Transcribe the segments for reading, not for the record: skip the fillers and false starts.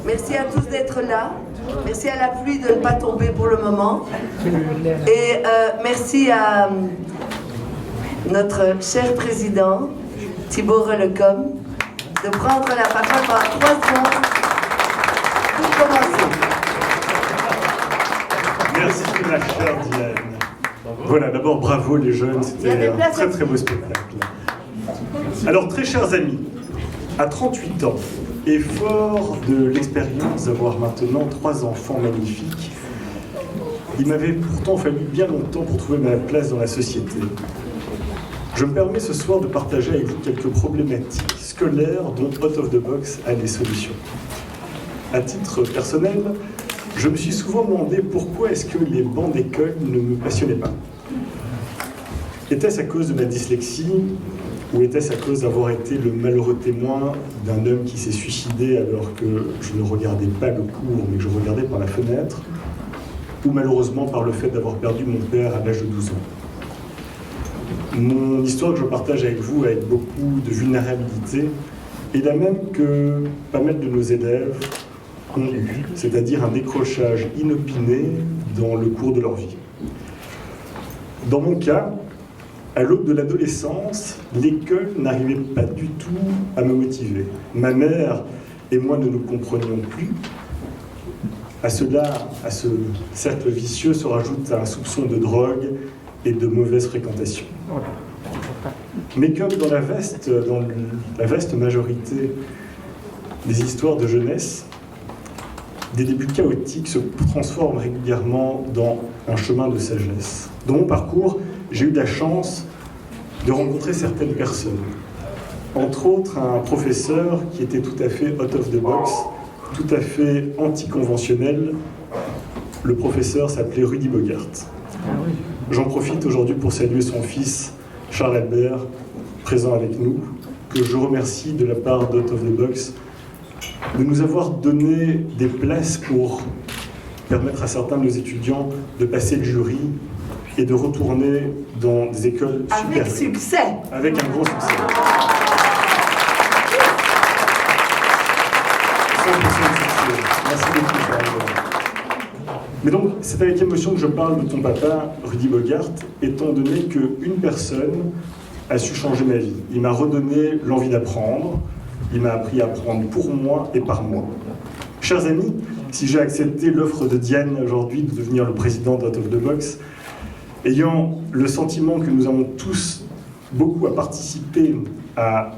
Merci à tous d'être là. Merci à la pluie de ne pas tomber pour le moment. Et merci à notre cher président, Thibault Relecom, de prendre la parole pendant 3 secondes pour commencer. Merci ma chère Diane. Voilà, d'abord bravo les jeunes, c'était un très très beau spectacle. Alors très chers amis, à 38 ans, et fort de l'expérience d'avoir maintenant 3 enfants magnifiques, il m'avait pourtant fallu bien longtemps pour trouver ma place dans la société. Je me permets ce soir de partager avec vous quelques problématiques scolaires dont Out of the Box a des solutions. À titre personnel, je me suis souvent demandé pourquoi est-ce que les bancs d'école ne me passionnaient pas. Était-ce à cause de ma dyslexie ou était-ce à cause d'avoir été le malheureux témoin d'un homme qui s'est suicidé alors que je ne regardais pas le cours mais que je regardais par la fenêtre, ou malheureusement par le fait d'avoir perdu mon père à l'âge de 12 ans. Mon histoire que je partage avec vous avec beaucoup de vulnérabilité est la même que pas mal de nos élèves ont eu, c'est-à-dire un décrochage inopiné dans le cours de leur vie. Dans mon cas, à l'aube de l'adolescence, l'école n'arrivait pas du tout à me motiver. Ma mère et moi ne nous comprenions plus. À cela, à ce cercle vicieux se rajoute un soupçon de drogue et de mauvaise fréquentation. Mais comme dans la vaste majorité des histoires de jeunesse, des débuts chaotiques se transforment régulièrement dans un chemin de sagesse. Dans mon parcours, j'ai eu de la chance de rencontrer certaines personnes. Entre autres, un professeur qui était tout à fait out of the box, tout à fait anticonventionnel. Le professeur s'appelait Rudy Bogart. J'en profite aujourd'hui pour saluer son fils, Charles Albert, présent avec nous, que je remercie de la part d'Out of the Box de nous avoir donné des places pour permettre à certains de nos étudiants de passer le jury et de retourner dans des écoles supérieures. Avec succès. Avec un gros succès. 100% de succès. Merci beaucoup, Charles. Mais donc, c'est avec émotion que je parle de ton papa, Rudy Bogart, étant donné qu'une personne a su changer ma vie. Il m'a redonné l'envie d'apprendre. Il m'a appris à apprendre pour moi et par moi. Chers amis, si j'ai accepté l'offre de Diane aujourd'hui de devenir le président d'Out of the Box, ayant le sentiment que nous avons tous beaucoup à participer à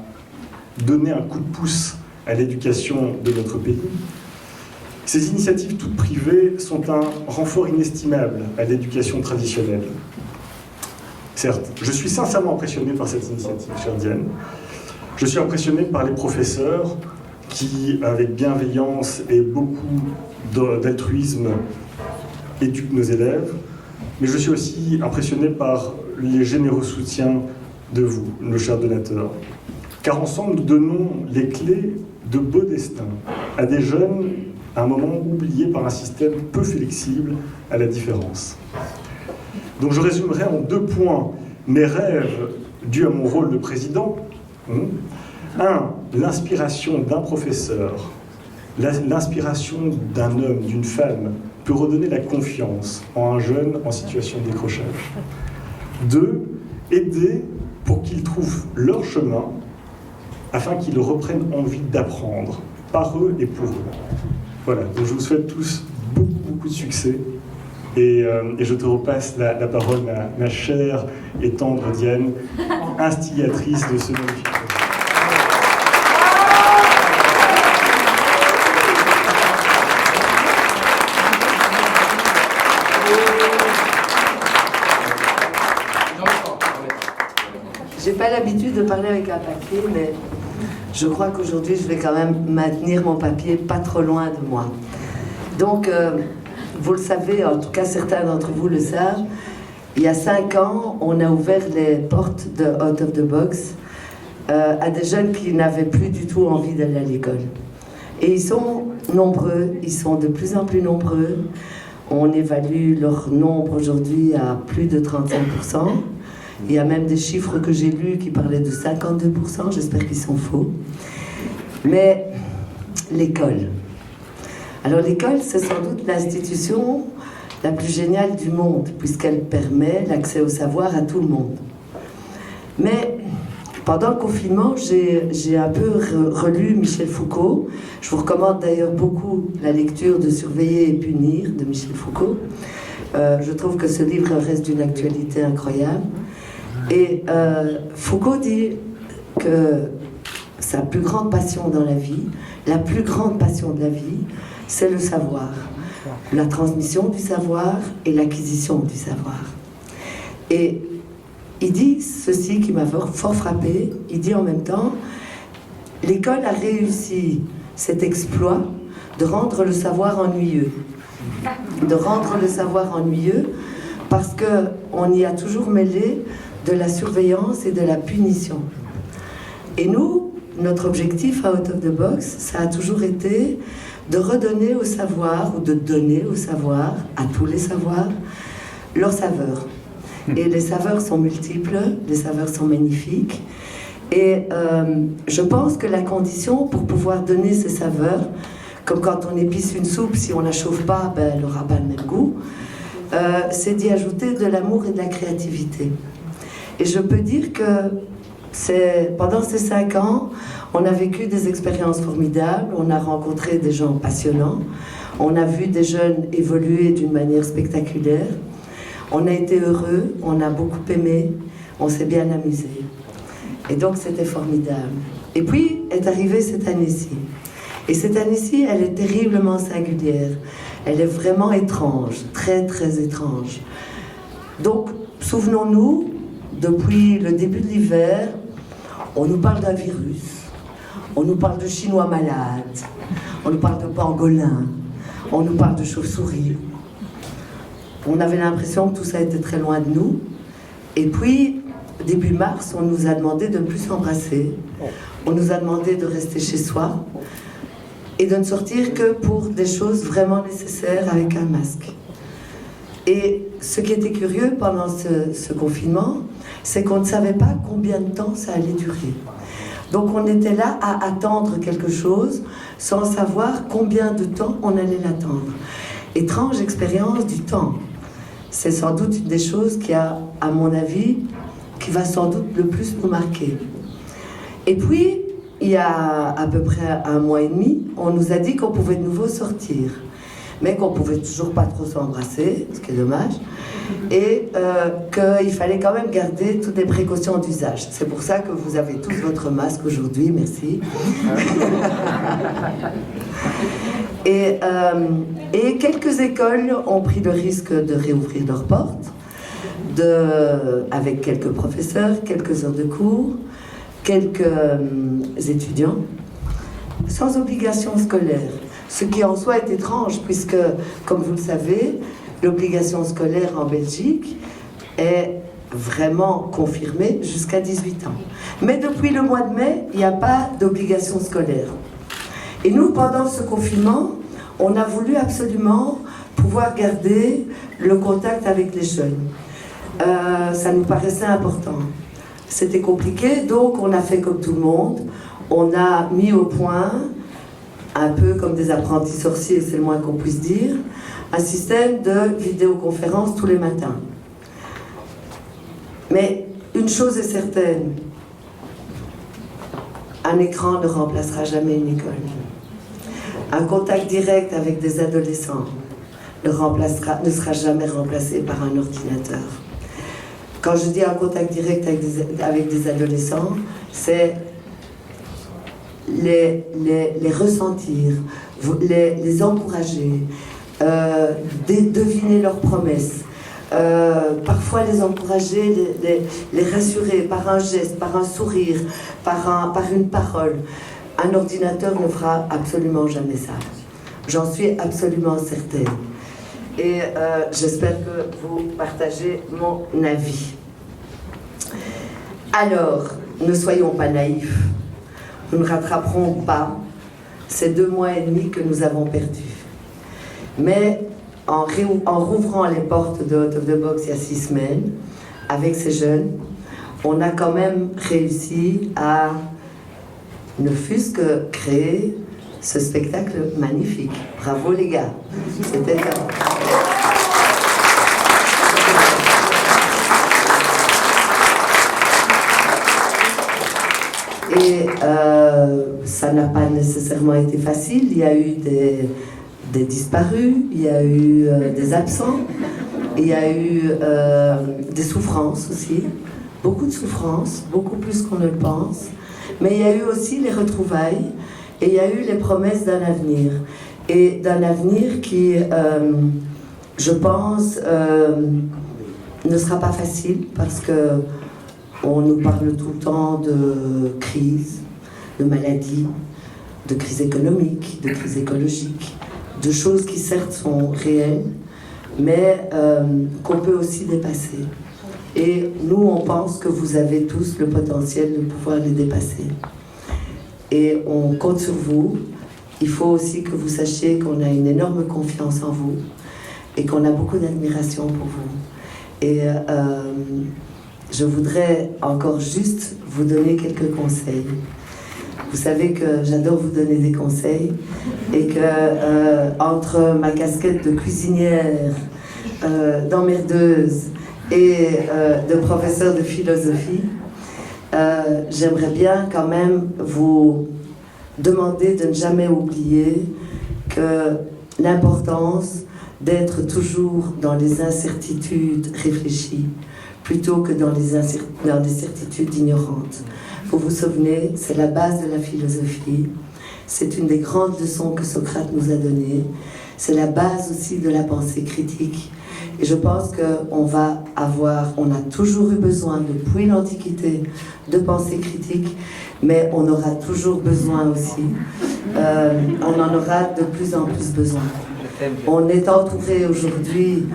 donner un coup de pouce à l'éducation de notre pays, ces initiatives toutes privées sont un renfort inestimable à l'éducation traditionnelle. Certes, je suis sincèrement impressionné par cette initiative, chère Diane. Je suis impressionné par les professeurs qui, avec bienveillance et beaucoup d'altruisme, éduquent nos élèves. Mais je suis aussi impressionné par les généreux soutiens de vous, nos chers donateurs. Car ensemble, nous donnons les clés de beaux destins à des jeunes, à un moment oubliés par un système peu flexible à la différence. Donc je résumerai en 2 points mes rêves dus à mon rôle de président. 1. L'inspiration d'un professeur, l'inspiration d'un homme, d'une femme, peut redonner la confiance en un jeune en situation de décrochage. 2. Aider pour qu'ils trouvent leur chemin afin qu'ils reprennent envie d'apprendre, par eux et pour eux. Voilà, donc je vous souhaite tous beaucoup de succès. Et je te repasse la parole, ma chère et tendre Diane, instigatrice de ce magnifique projet. J'ai pas l'habitude de parler avec un papier, mais je crois qu'aujourd'hui, je vais quand même maintenir mon papier pas trop loin de moi. Donc, vous le savez, en tout cas certains d'entre vous le savent, il y a 5 ans, on a ouvert les portes de Out of the Box à des jeunes qui n'avaient plus du tout envie d'aller à l'école. Et ils sont nombreux, ils sont de plus en plus nombreux. On évalue leur nombre aujourd'hui à plus de 35%. Il y a même des chiffres que j'ai lus qui parlaient de 52%, j'espère qu'ils sont faux. Mais l'école, Alors l'école, c'est sans doute l'institution la plus géniale du monde, puisqu'elle permet l'accès au savoir à tout le monde. Mais pendant le confinement, j'ai un peu relu Michel Foucault. Je vous recommande d'ailleurs beaucoup la lecture de Surveiller et punir de Michel Foucault. Je trouve que ce livre reste d'une actualité incroyable. Et Foucault dit que sa plus grande passion dans la vie, la plus grande passion de la vie, c'est le savoir. La transmission du savoir et l'acquisition du savoir. Et il dit ceci qui m'a fort frappé, il dit en même temps, l'école a réussi cet exploit de rendre le savoir ennuyeux. De rendre le savoir ennuyeux parce qu'on y a toujours mêlé de la surveillance et de la punition. Et nous, notre objectif à Out of the Box, ça a toujours été de redonner au savoir, ou de donner au savoir, à tous les savoirs, leur saveur. Et les saveurs sont multiples, les saveurs sont magnifiques. Et je pense que la condition pour pouvoir donner ces saveurs, comme quand on épice une soupe, si on ne la chauffe pas, ben, elle n'aura pas le même goût, c'est d'y ajouter de l'amour et de la créativité. Et je peux dire que pendant ces 5 ans, on a vécu des expériences formidables, on a rencontré des gens passionnants, on a vu des jeunes évoluer d'une manière spectaculaire, on a été heureux, on a beaucoup aimé, on s'est bien amusé. Et donc c'était formidable. Et puis est arrivée cette année-ci. Et cette année-ci, elle est terriblement singulière. Elle est vraiment étrange, très très étrange. Donc, souvenons-nous, depuis le début de l'hiver, on nous parle d'un virus, on nous parle de Chinois malades, on nous parle de pangolins, on nous parle de chauves-souris. On avait l'impression que tout ça était très loin de nous. Et puis, début mars, on nous a demandé de ne plus s'embrasser. On nous a demandé de rester chez soi et de ne sortir que pour des choses vraiment nécessaires avec un masque. Et ce qui était curieux pendant ce confinement, c'est qu'on ne savait pas combien de temps ça allait durer. Donc on était là à attendre quelque chose sans savoir combien de temps on allait l'attendre. Étrange expérience du temps. C'est sans doute une des choses qui a, à mon avis, qui va sans doute le plus nous marquer. Et puis, il y a à peu près 1 mois et demi, on nous a dit qu'on pouvait de nouveau sortir, mais qu'on pouvait toujours pas trop s'embrasser, ce qui est dommage, et qu'il fallait quand même garder toutes les précautions d'usage. C'est pour ça que vous avez tous votre masque aujourd'hui, merci. Et quelques écoles ont pris le risque de réouvrir leurs portes, avec quelques professeurs, quelques heures de cours, quelques étudiants, sans obligation scolaire. Ce qui en soi est étrange, puisque, comme vous le savez, l'obligation scolaire en Belgique est vraiment confirmée jusqu'à 18 ans. Mais depuis le mois de mai, il n'y a pas d'obligation scolaire. Et nous, pendant ce confinement, on a voulu absolument pouvoir garder le contact avec les jeunes. Ça nous paraissait important. C'était compliqué, donc on a fait comme tout le monde. On a mis au point, un peu comme des apprentis sorciers, c'est le moins qu'on puisse dire, un système de vidéoconférence tous les matins. Mais une chose est certaine, un écran ne remplacera jamais une école. Un contact direct avec des adolescents ne sera jamais remplacé par un ordinateur. Quand je dis un contact direct avec des adolescents, c'est les ressentir, les encourager, deviner leurs promesses, parfois les encourager, les rassurer par un geste, par un sourire, par une parole. Un ordinateur ne fera absolument jamais ça. J'en suis absolument certaine. Et j'espère que vous partagez mon avis. Alors, ne soyons pas naïfs. Nous ne rattraperons pas ces 2 mois et demi que nous avons perdus. Mais en rouvrant les portes de Out of the Box il y a 6 semaines, avec ces jeunes, on a quand même réussi à ne fût-ce que créer ce spectacle magnifique. Bravo les gars. C'était Et ça n'a pas nécessairement été facile. Il y a eu des disparus, il y a eu des absents, il y a eu des souffrances aussi. Beaucoup de souffrances, beaucoup plus qu'on ne le pense. Mais il y a eu aussi les retrouvailles et il y a eu les promesses d'un avenir. Et d'un avenir qui, je pense, ne sera pas facile parce que on nous parle tout le temps de crise, de maladie, de crise économique, de crise écologique, de choses qui certes sont réelles, mais qu'on peut aussi dépasser. Et nous, on pense que vous avez tous le potentiel de pouvoir les dépasser. Et on compte sur vous. Il faut aussi que vous sachiez qu'on a une énorme confiance en vous et qu'on a beaucoup d'admiration pour vous. Et je voudrais encore juste vous donner quelques conseils. Vous savez que j'adore vous donner des conseils et que entre ma casquette de cuisinière, d'emmerdeuse et de professeur de philosophie, j'aimerais bien quand même vous demander de ne jamais oublier que l'importance d'être toujours dans les incertitudes réfléchies plutôt que dans les certitudes ignorantes. Vous vous souvenez, c'est la base de la philosophie. C'est une des grandes leçons que Socrate nous a données. C'est la base aussi de la pensée critique. Et je pense qu'on a toujours eu besoin, depuis l'Antiquité, de pensée critique, mais on aura toujours besoin aussi. On en aura de plus en plus besoin. On est entouré aujourd'hui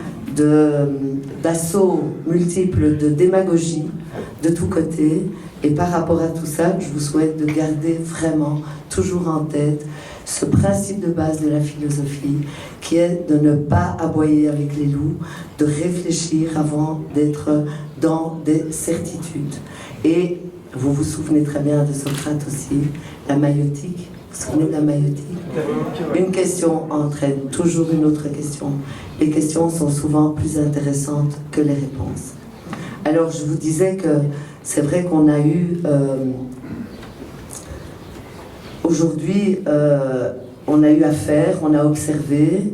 d'assauts multiples de démagogie de tous côtés. Et par rapport à tout ça, je vous souhaite de garder vraiment toujours en tête ce principe de base de la philosophie qui est de ne pas aboyer avec les loups, de réfléchir avant d'être dans des certitudes. Et vous vous souvenez très bien de Socrate aussi, la maïotique. Vous vous souvenez de la maïotique? Une question entraîne toujours une autre question. Les questions sont souvent plus intéressantes que les réponses. Alors je vous disais que c'est vrai qu'on a eu aujourd'hui, on a eu affaire, on a observé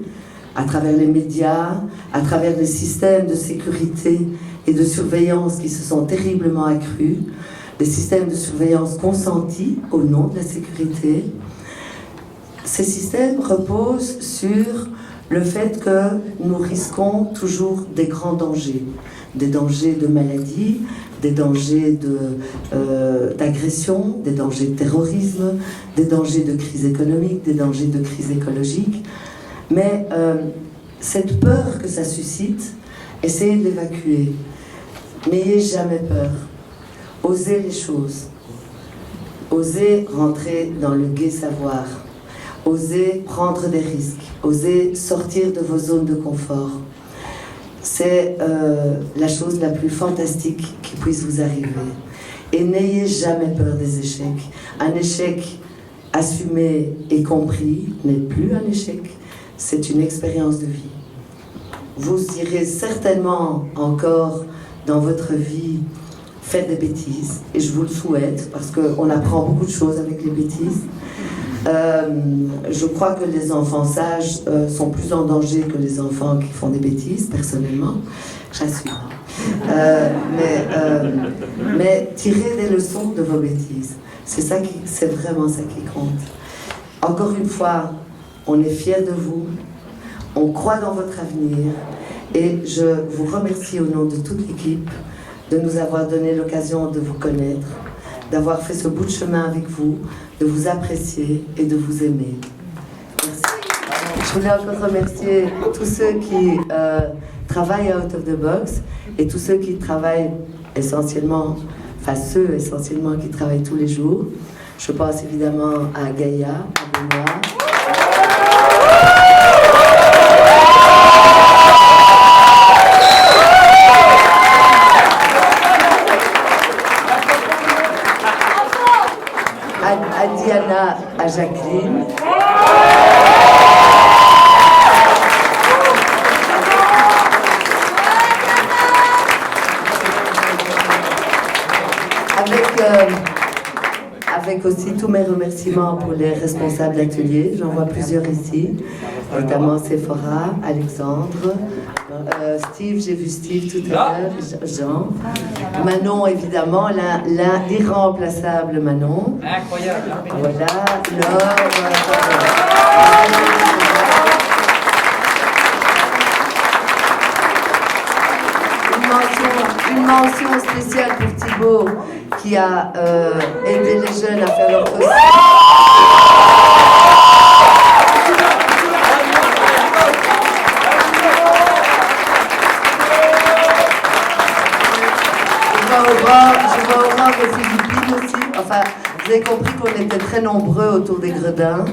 à travers les médias, à travers les systèmes de sécurité et de surveillance qui se sont terriblement accrus, des systèmes de surveillance consentis au nom de la sécurité. Ces systèmes reposent sur le fait que nous risquons toujours des grands dangers, des dangers de maladie, des dangers d'agression, des dangers de terrorisme, des dangers de crise économique, des dangers de crise écologique. Mais cette peur que ça suscite, essayez de l'évacuer. N'ayez jamais peur. Osez les choses. Osez rentrer dans le gai savoir. Osez prendre des risques. Osez sortir de vos zones de confort. C'est la chose la plus fantastique qui puisse vous arriver. Et n'ayez jamais peur des échecs. Un échec assumé et compris n'est plus un échec, c'est une expérience de vie. Vous irez certainement encore dans votre vie faire des bêtises, et je vous le souhaite, parce qu'on apprend beaucoup de choses avec les bêtises. Je crois que les enfants sages sont plus en danger que les enfants qui font des bêtises, personnellement, j'assure. Mais tirez des leçons de vos bêtises. C'est vraiment ça qui compte. Encore une fois, on est fiers de vous, on croit dans votre avenir, et je vous remercie au nom de toute l'équipe de nous avoir donné l'occasion de vous connaître, d'avoir fait ce bout de chemin avec vous, de vous apprécier et de vous aimer. Merci. Je voulais encore remercier tous ceux qui travaillent à Out of the Box et tous ceux qui travaillent essentiellement, ceux essentiellement qui travaillent tous les jours. Je pense évidemment à Gaïa, à Benoît. À Diana, à Jacqueline. aussi tous mes remerciements pour les responsables d'atelier. J'en vois plusieurs ici, notamment Sephora, Alexandre, Steve, j'ai vu Steve tout à l'heure, Jean, Manon évidemment, l'irremplaçable Manon. Incroyable. Voilà, Laure. Une mention spéciale pour Thibaut qui a aidé les jeunes à faire leur costume. Je vois au rang des Philippines aussi. Enfin, vous avez compris qu'on était très nombreux autour des gredins.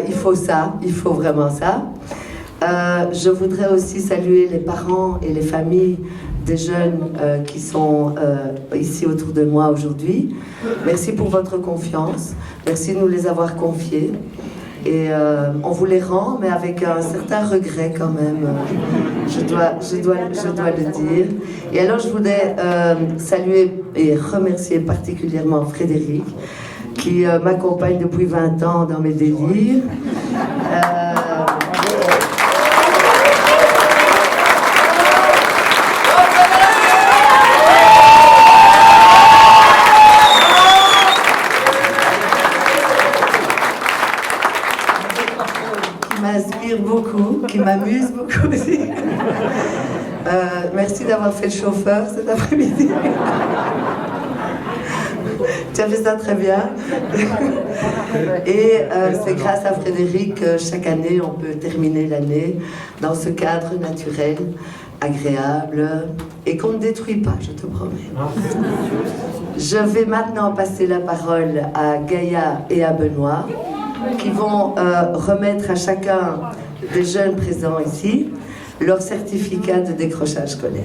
Il faut ça, il faut vraiment ça. Je voudrais aussi saluer les parents et les familles des jeunes qui sont ici autour de moi aujourd'hui. Merci pour votre confiance. Merci de nous les avoir confiés. Et on vous les rend, mais avec un certain regret quand même. Je dois le dire. Et alors je voulais saluer et remercier particulièrement Frédéric, qui m'accompagne depuis 20 ans dans mes délires. Qui m'amuse beaucoup aussi. Merci d'avoir fait le chauffeur cet après-midi. Tu as fait ça très bien. Et c'est grâce à Frédéric que chaque année, on peut terminer l'année dans ce cadre naturel, agréable, et qu'on ne détruit pas, je te promets. Je vais maintenant passer la parole à Gaïa et à Benoît, qui vont remettre à chacun des jeunes présents ici leur certificat de décrochage scolaire.